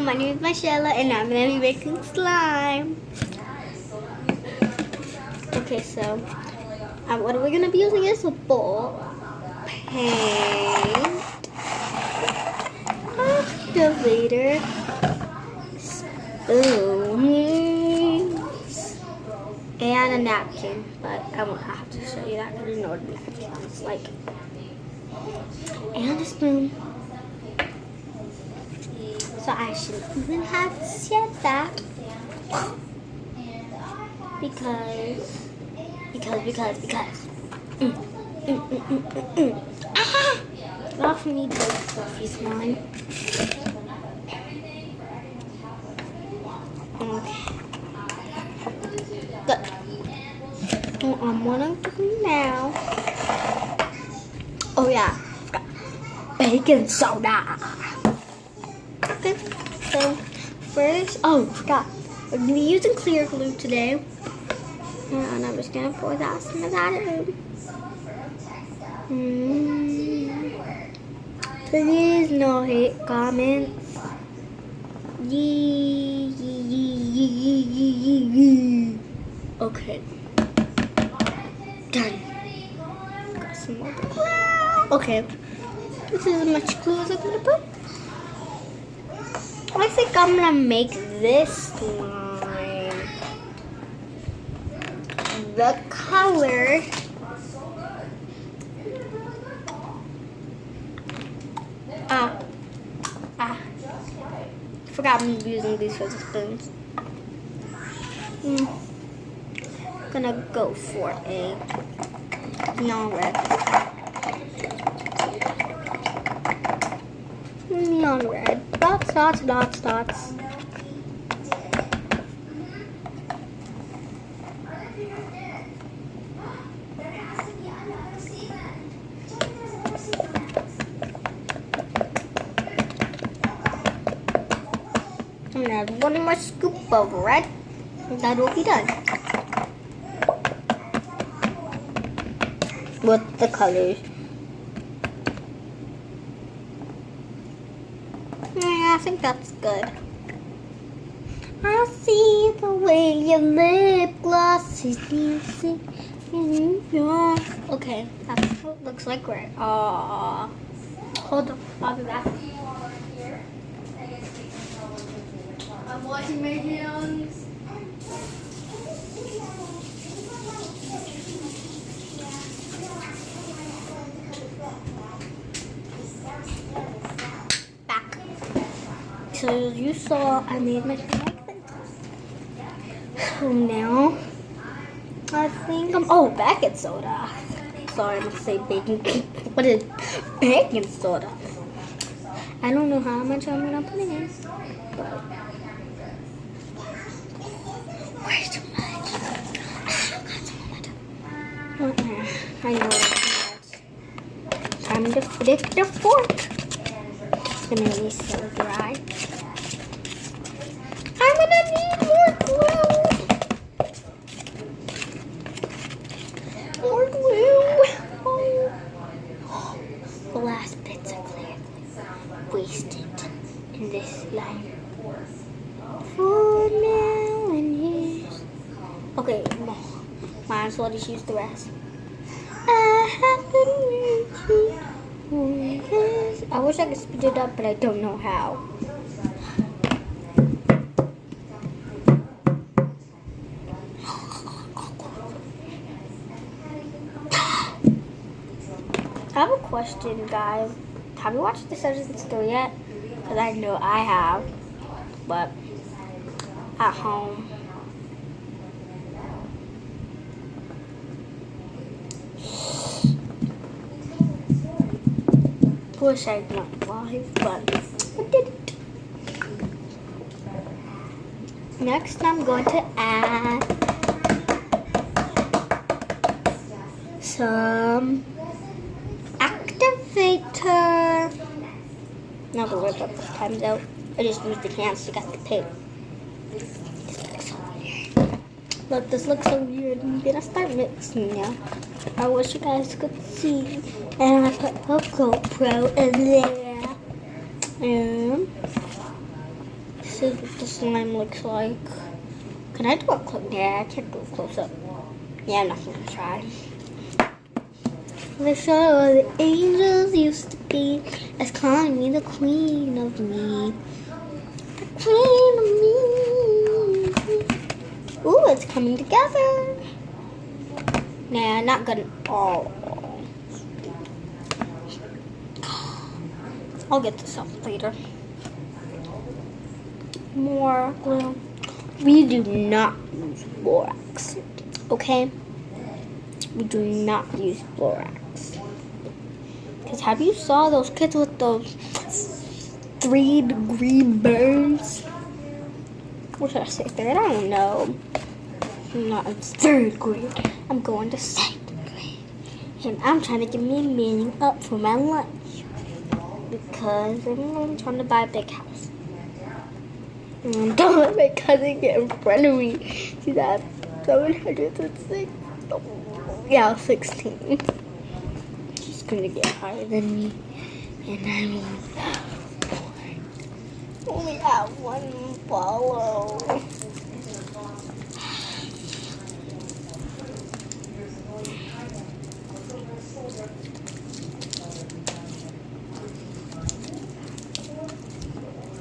my name is Michelle and I'm gonna be making slime. Okay, so what we're gonna be using is a ball, paint, activator, spoons, and a napkin. But I won't have to show you that because you know what a napkin is like. And a spoon. So I shouldn't even have said that. Because. Not for me to make Sophie's one. Okay. Good. I'm wanting to do now. Oh yeah, baking soda. Okay, so first, forgot. We're gonna be using clear glue today. And I'm just gonna pour that some of that in. Please no hate comments. Okay. Done. Got some more glue. Okay. This is as much glue as I'm gonna put. I think I'm gonna make this slime. The color forgot I'm using these for the spoons. Gonna go for a neon red. Neon red. Dots, dots, dots, dots. I'm gonna add one more scoop of red, and that will be done. With the colors. Yeah, I think that's good. I see the way your lip gloss is easy. Okay, that's what it looks like red. Hold on, I'll be back. I'm washing my hands. Back. So you saw I made my pancake. So now I think baking soda. Sorry, I'm gonna say baking. What is baking soda? I don't know how much I'm gonna put in, but way too much. I know it's time to flick the fork. It's gonna be so dry. I'm gonna need more glue. More glue. Oh. The last bits of clear wasted in this slime. For now and years. Okay, might as well just use the rest. I wish I could speed it up, but I don't know how. I have a question, guys. Have you watched The Searching Story yet? Because I know I have, but at home. Wish I went live, but I didn't. Next, I'm going to add some activator. Not gonna work up this time though. I just used the hands to get the paint. This looks so weird. Look, this looks so weird. I'm gonna start mixing now. I wish you guys could see. And I put a GoPro in there. And this is what the slime looks like. Can I do a close? Yeah, I can't do a close up. Yeah, I'm not gonna try. The show the angels used to be, is calling me the queen of me. The queen of me. Ooh, it's coming together. Nah, not gonna. Oh. I'll get this out later. More glue. We do not use borax, okay? We do not use borax. Because have you saw those kids with those 3-degree burns? What should I say? Third? I don't know. I'm not in third grade. I'm going to second grade. And I'm trying to get me a meeting up for my lunch. Because I'm trying to buy a big house. And don't let my cousin get in front of me. See that? 706. Oh, yeah, 16. She's gonna get higher than me. And I'm only have one follow.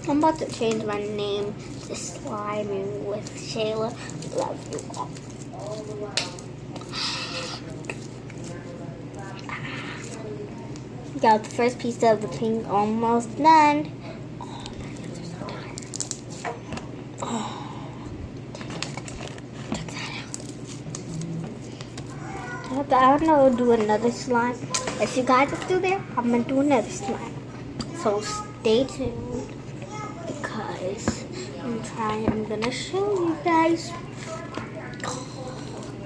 I'm about to change my name to Sliming with Shayla. Love you all. Got the first piece of the pink almost done. Oh, check that out. I don't know, do another slime. If you guys are still there, I'm gonna do another slime. So stay tuned. Because I'm gonna show you guys.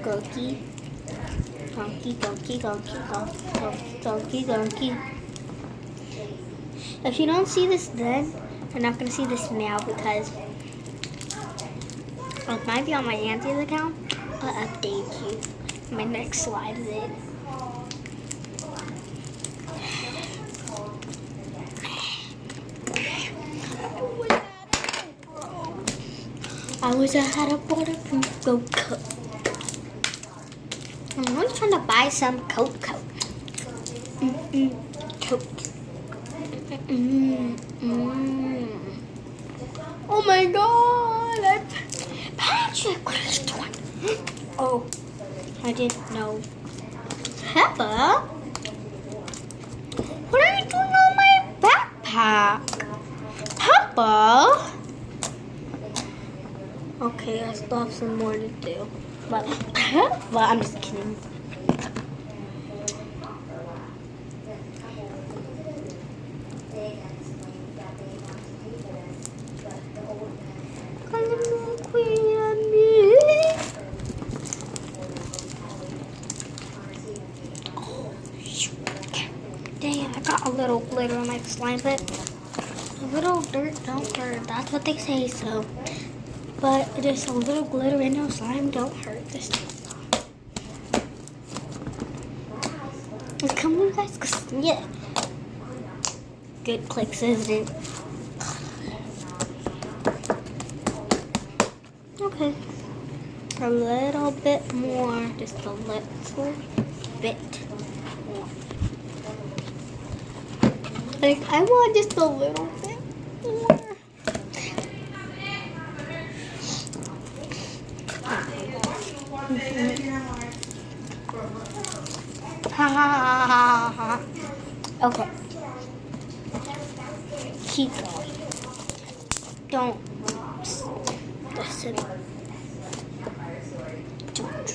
Gonky. Gonky, gonky, gonky, gonky, gonky, gonky. If you don't see this then, you're not gonna see this now because it might be on my auntie's account. I'll update you. My next slide is it. I wish I had a waterproof coat. I'm really trying to buy some coat. Coat. Oh my god! Patrick, what are you doing? Oh, I didn't know. Peppa? What are you doing on my backpack? Peppa? Okay, I still have some more to do. But I'm just kidding. Dang, I got a little glitter on my slime, but a little dirt don't hurt. That's what they say, so. But just a little glitter in no slime don't hurt this time. Come on, guys, cause yeah, good clicks, isn't it? Okay, a little bit more, just a little bit more. Like I want just a little bit more. Okay. Keep going. Don't listen. Don't.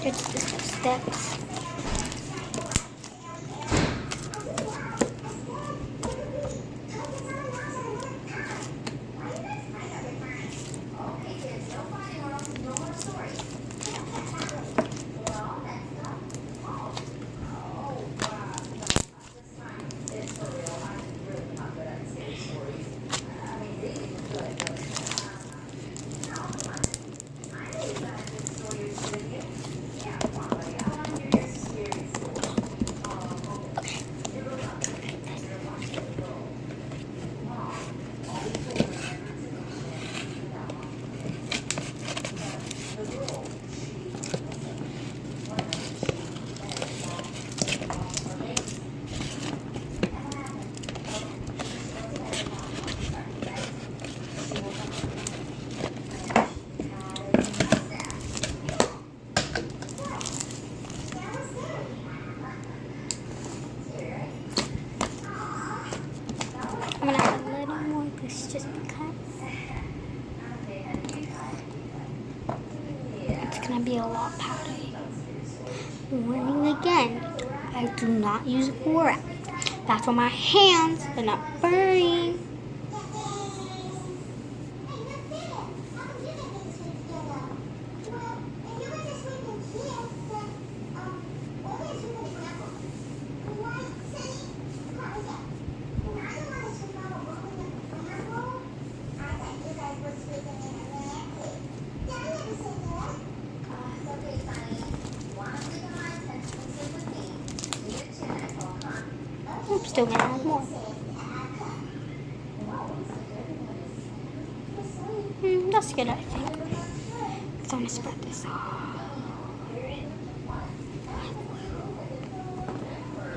Just the 2 steps. to be a lot powdery. Warning again, I do not use a wrap. That's for my hands are not burning. I'm still gonna add more. That's good, I think. So I'm gonna spread this.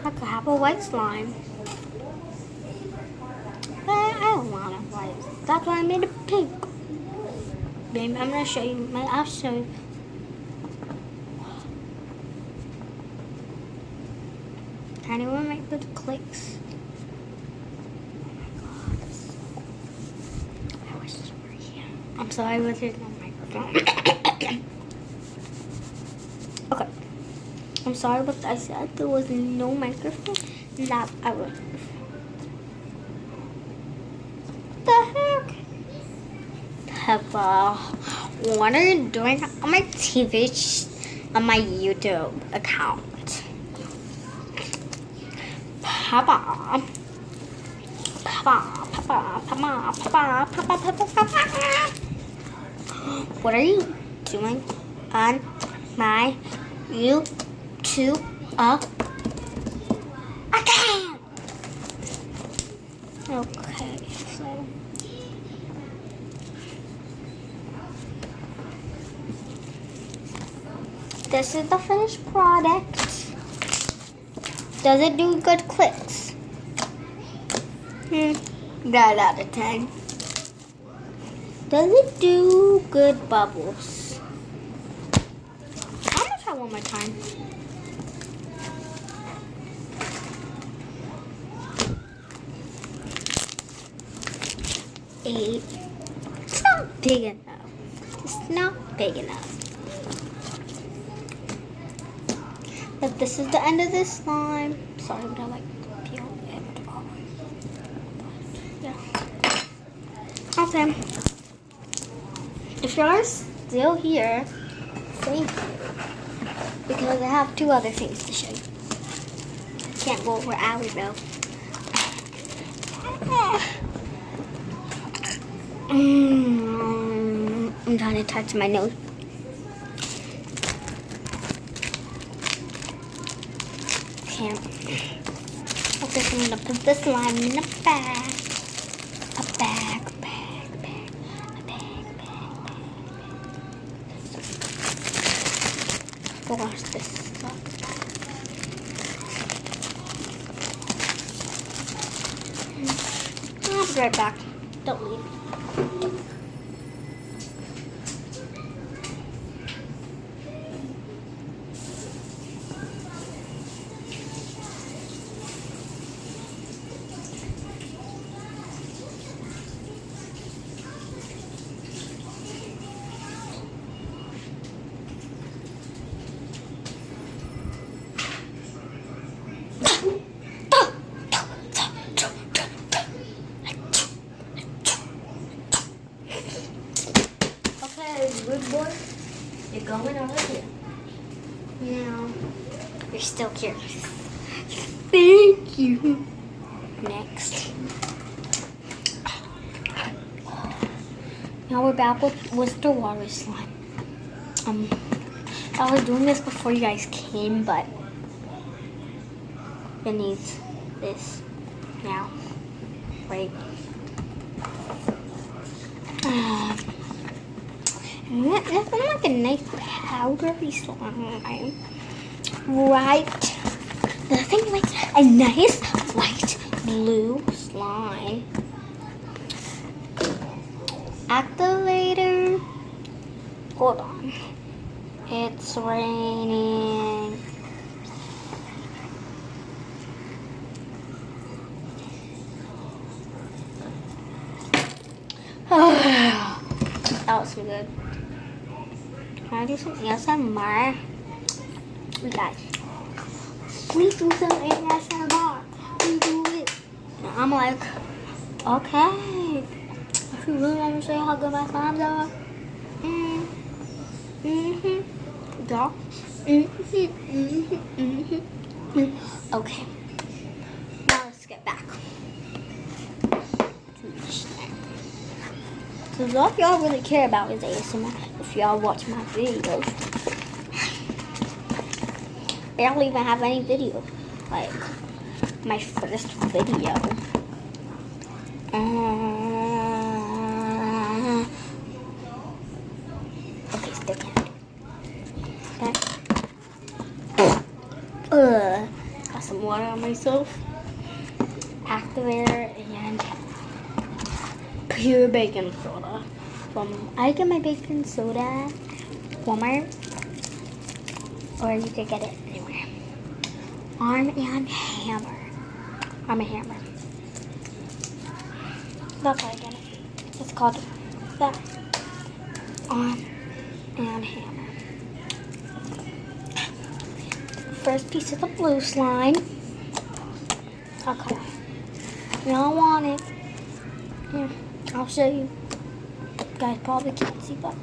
I could have a white slime. But I don't want a white. That's why I made it pink. Babe, I'm gonna show you. I'll show you. Can anyone make the clicks? Oh my god. I wish this were here. I'm sorry, but there's no microphone. Okay. I'm sorry, but I said there was no microphone. That I would. What the heck? Peppa, what are you doing on my TV, on my YouTube account? Peppa. What are you doing on my YouTube account? Okay, so this is the finished product. Does it do good clicks? 9 out of 10. Does it do good bubbles? I'm gonna try one more time. Eight. It's not big enough. It's not big enough. But this is the end of this slime. Sorry, but I like to peel it off. Yeah. Okay. If you're still here, thank you. Because I have 2 other things to show you. Can't go over Allie though. I'm trying to touch my nose. Okay, I'm gonna put the slime in a bag. A bag. Wash this stuff. I'll be right back. Don't leave. Good boy, you're going over here. Now, you're still curious. Thank you. Next. Now we're back with the water slime. I was doing this before you guys came, but it needs this now. Wait. That's like a nice powdery slime, right? Nothing like a nice light blue slime. Activator. Hold on. It's raining. That was so good. I do some ASMR? You guys, please do some ASMR. We do it. And I'm like, okay. If you really want me to show you how good my slimes are, yeah. Okay. Now let's get back to the snack. Because all y'all really care about is ASMR. If y'all watch my videos, I don't even have any videos. Like my first video. Okay, still can't. Okay. Got some water on myself. Activator and pure baking soda. I get my baking soda Walmart, or you can get it anywhere. Arm and Hammer. Arm and Hammer. That's how I get it. It's called the Arm and Hammer. First piece of the blue slime. Okay. You don't want it. Here, I'll show you. You guys probably can't see, but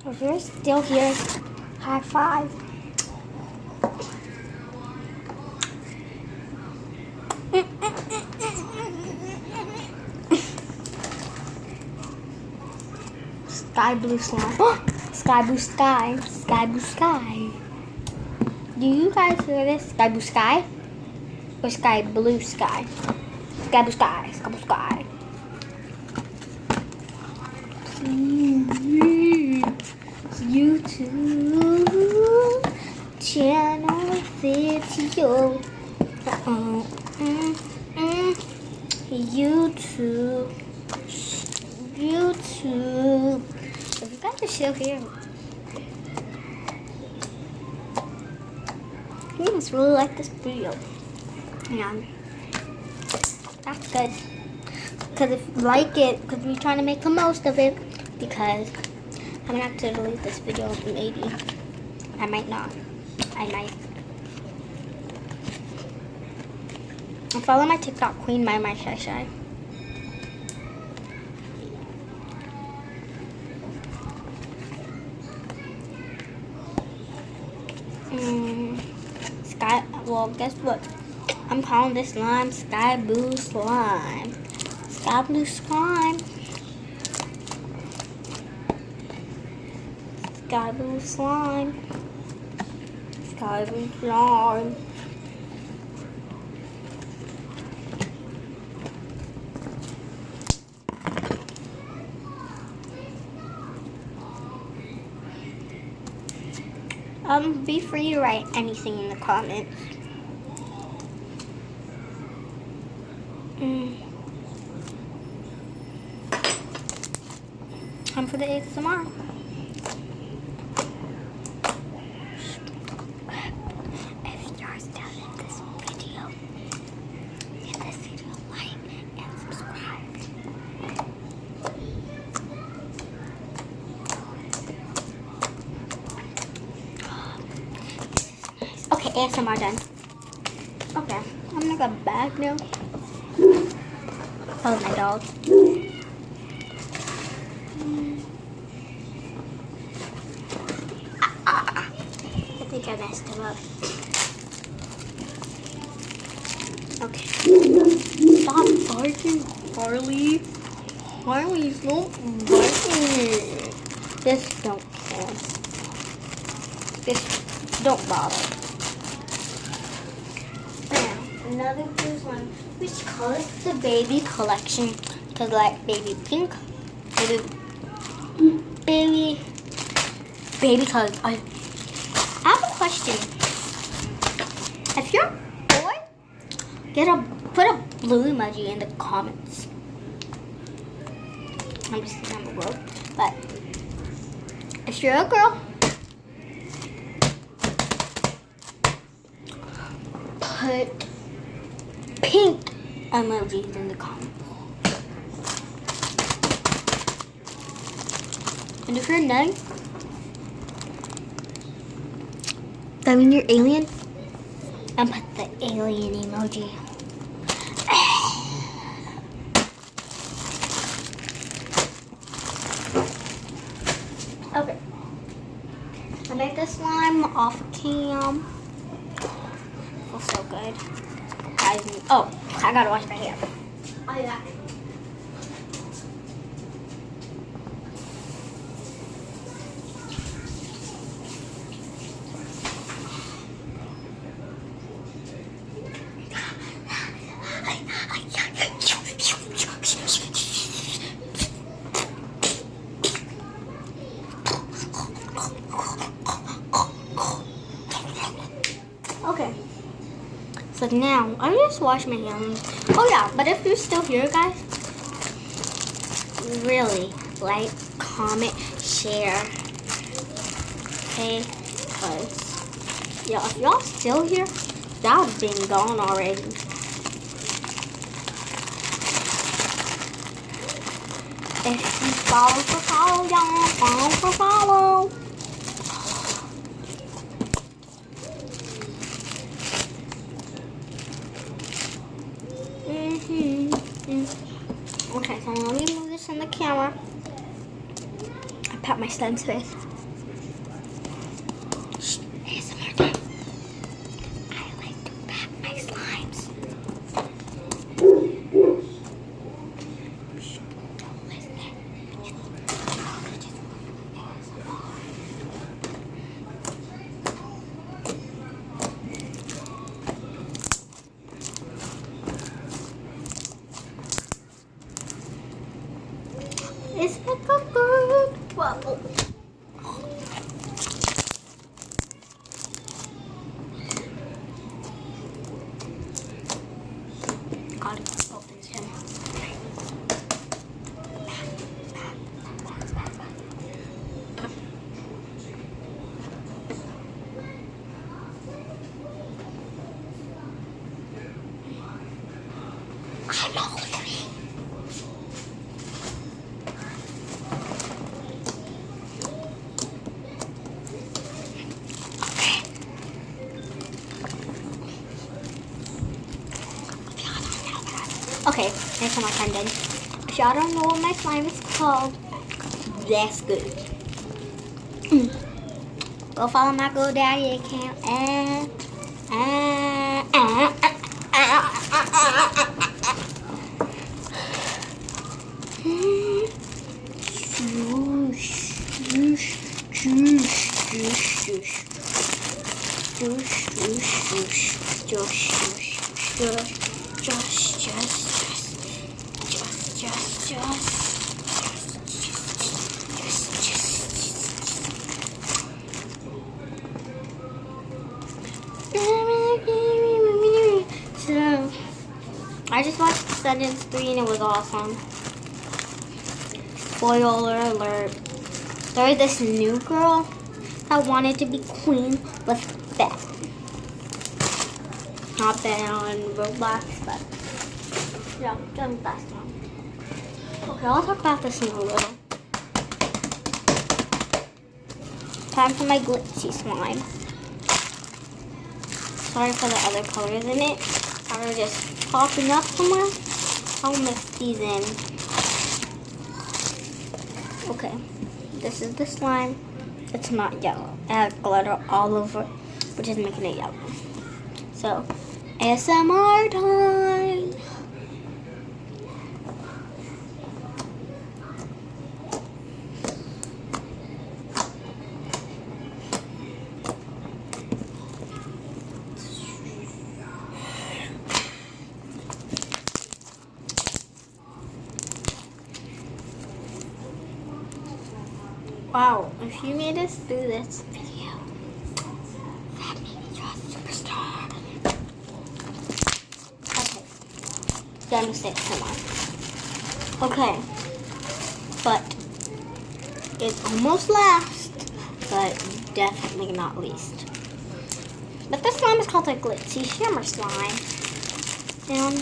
if you're still here, high five. Sky blue slime. Sky blue sky. Sky blue sky. Do you guys hear this? Sky blue sky? Or sky blue sky? Sky blue sky. Sky blue sky. Please. YouTube channel video. YouTube. If you guys are still here, you must really like this video. And that's good. Because if you like it, because we're trying to make the most of it. Because I'm gonna have to delete this video, maybe. I might not. I might. And follow my TikTok, Queen My Shy Shy. Well, guess what? I'm calling this slime Sky Blue Slime. Sky Blue Slime. Sky Blue Slime. Sky Blue Slime. Be free to write anything in the comments. Time for the ASMR. If you're still in this video, give this video a like and subscribe. Okay, ASMR done. Okay, I'm gonna go back now. Oh, my dog. I think I messed him up. Okay. Stop barking, Harley. Harley, stop barking. Just don't care. Just don't bother. Another blue one. Which color is the baby collection? Because like baby pink, baby colors. I have a question. If you're a boy, put a blue emoji in the comments. I'm just kidding, I'm a girl. But if you're a girl, put pink emojis in the comments. And if you're done, that means you're alien. And put the alien emoji. Okay. I made this slime off cam. Feels so good. Oh, I gotta wash my hair. Oh yeah. Okay. So now I just wash my hands. Oh yeah, but if you're still here, guys, really like, comment, share. Okay, cause yeah, if y'all still here, y'all been gone already. If you follow for follow, y'all follow for follow. Okay, so let me move this in the camera. I pat my slime's face. Shh, ASMR time. I like to pat my slimes. Shh, don't listen. It's like a bird bubble. God, it opens him. I'm not hungry. Okay, next time I'm done. If y'all don't know what my slime is called, that's good. Go follow my GoDaddy account So, I just watched Sentence 3 and it was awesome. Spoiler alert. There's this new girl that wanted to be queen with Beth. Not Beth on Roblox, but yeah, just last one. Okay, I'll talk about this in a little. Time for my glitzy slime. Sorry for the other colors in it. Are just popping up somewhere. I'll mix these in. Okay, this is the slime. It's not yellow. It has glitter all over, which is making it yellow. So, ASMR time. Wow, if you made us do this video, that means you're a superstar. Okay, done with it, come on. Okay, but it's almost last, but definitely not least. But this slime is called a glitzy shimmer slime. And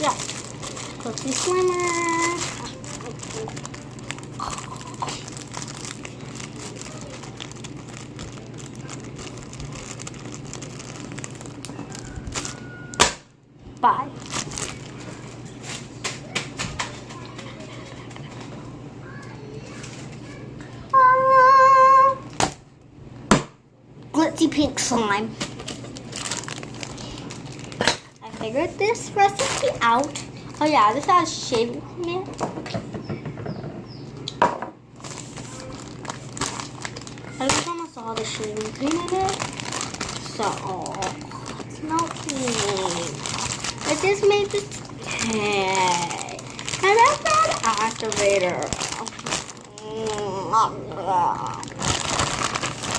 yeah, glitzy shimmer. pink slime. I figured this recipe out. Oh yeah, this has shaving cream in it. I just almost all the shaving cream in it. So, it's melting. I just made this cake. And that's that activator.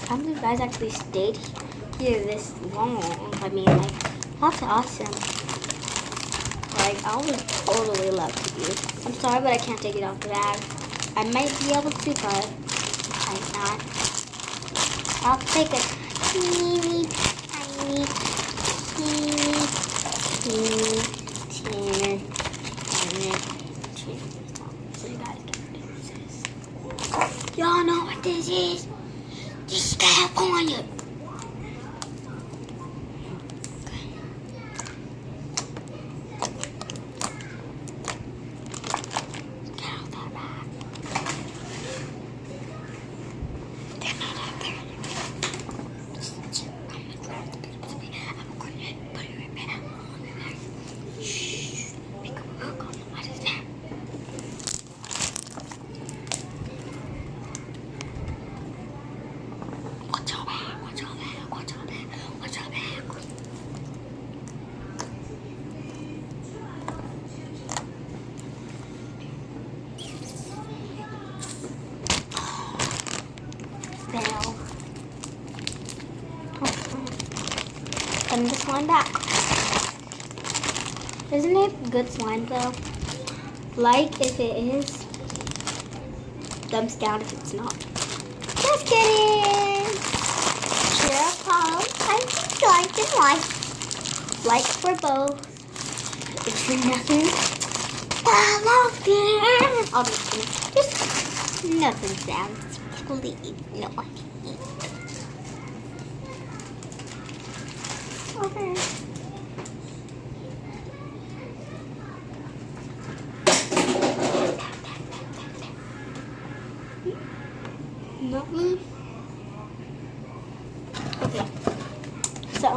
How many guys actually stayed here this long? I mean, like, that's awesome. Like, I would totally love to be. I'm sorry, but I can't take it off the bag. I might be able to, but I might not. I'll take a teeny, tiny, so you guys get what this is. Y'all know what this is? This is California. Get out that bag. They're not up there anymore. I'm going to put it right back. Shh. What is that? What's your bag? What's your bag? What's your bag? What's your bag? Well, putting the slime back. Isn't it good slime though? Like if it is, thumbs down if it's not. Just kidding. Share a comment and subscribe and like for both. If you're nothing, I'll just nothing sounds. Please, no. Okay. Not me. Okay. So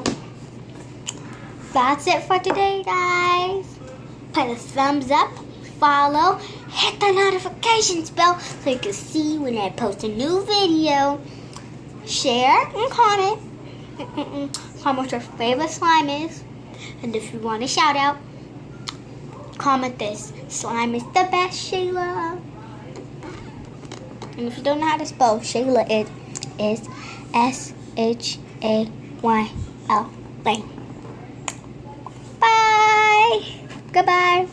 that's it for today, guys. Put a thumbs up, follow, hit the notifications bell so you can see when I post a new video. Share and comment. Comment your favorite slime is. And if you want a shout out, comment this. Slime is the best, Shayla. And if you don't know how to spell Shayla, it is S-H-A-Y-L-A. Bye. Goodbye.